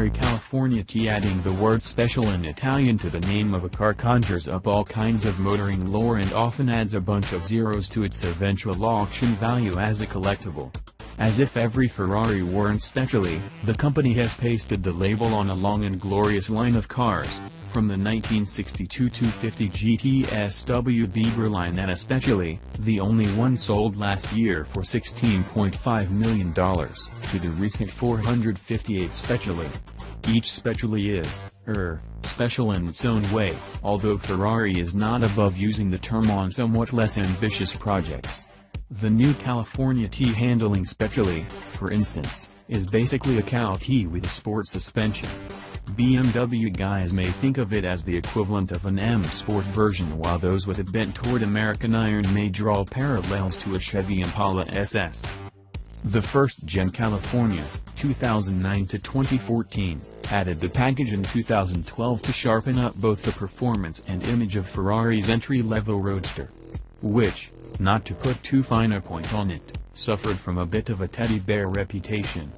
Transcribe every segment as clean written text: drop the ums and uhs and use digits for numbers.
Ferrari California T. Adding the word special in Italian to the name of a car conjures up all kinds of motoring lore and often adds a bunch of zeros to its eventual auction value as a collectible. As if every Ferrari weren't specially, the company has pasted the label on a long and glorious line of cars, from the 1962 250 GT SWB Berlinetta Speciale, the only one sold last year for $16.5 million, to the recent 458 Speciale. Each Speciale is, special in its own way, although Ferrari is not above using the term on somewhat less ambitious projects. The new California T Handling Speciale, for instance, is basically a Cal T with a sport suspension. BMW guys may think of it as the equivalent of an M Sport version, while those with a bent toward American iron may draw parallels to a Chevy Impala SS. The first-gen California, 2009 to 2014, added the package in 2012 to sharpen up both the performance and image of Ferrari's entry-level roadster, which, not to put too fine a point on it, suffered from a bit of a teddy bear reputation.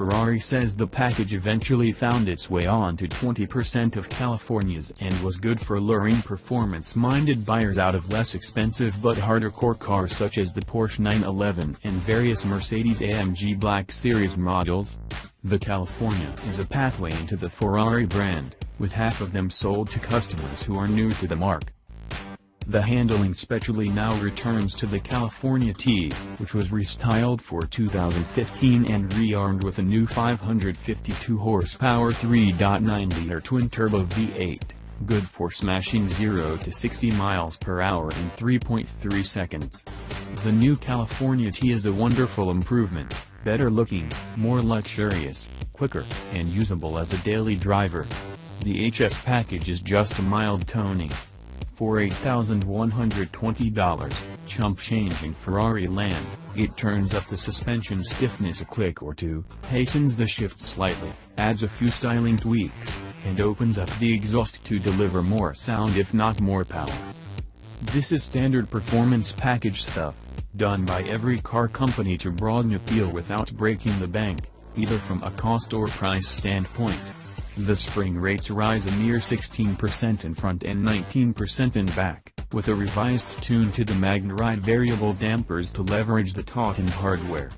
Ferrari says the package eventually found its way onto 20% of California's and was good for luring performance-minded buyers out of less expensive but harder-core cars such as the Porsche 911 and various Mercedes-AMG Black Series models. The California is a pathway into the Ferrari brand, with half of them sold to customers who are new to the marque. The Handling Speciale now returns to the California T, which was restyled for 2015 and rearmed with a new 552 horsepower 3.9-liter twin-turbo V8, good for smashing 0 to 60 miles per hour in 3.3 seconds. The new California T is a wonderful improvement, better looking, more luxurious, quicker, and usable as a daily driver. The HS package is just a mild toning. For $8,120, chump change in Ferrari land, it turns up the suspension stiffness a click or two, hastens the shift slightly, adds a few styling tweaks, and opens up the exhaust to deliver more sound if not more power. This is standard performance package stuff, done by every car company to broaden a feel without breaking the bank, either from a cost or price standpoint. The spring rates rise a mere 16% in front and 19% in back, with a revised tune to the MagneRide variable dampers to leverage the taut-in hardware.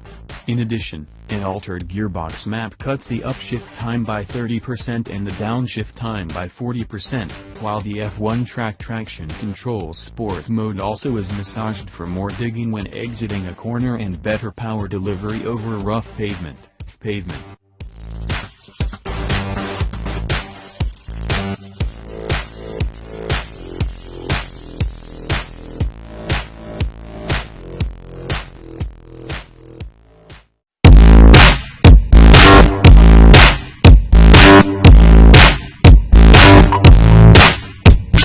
In addition, an altered gearbox map cuts the upshift time by 30% and the downshift time by 40%, while the F1 traction control sport mode also is massaged for more digging when exiting a corner and better power delivery over rough pavement.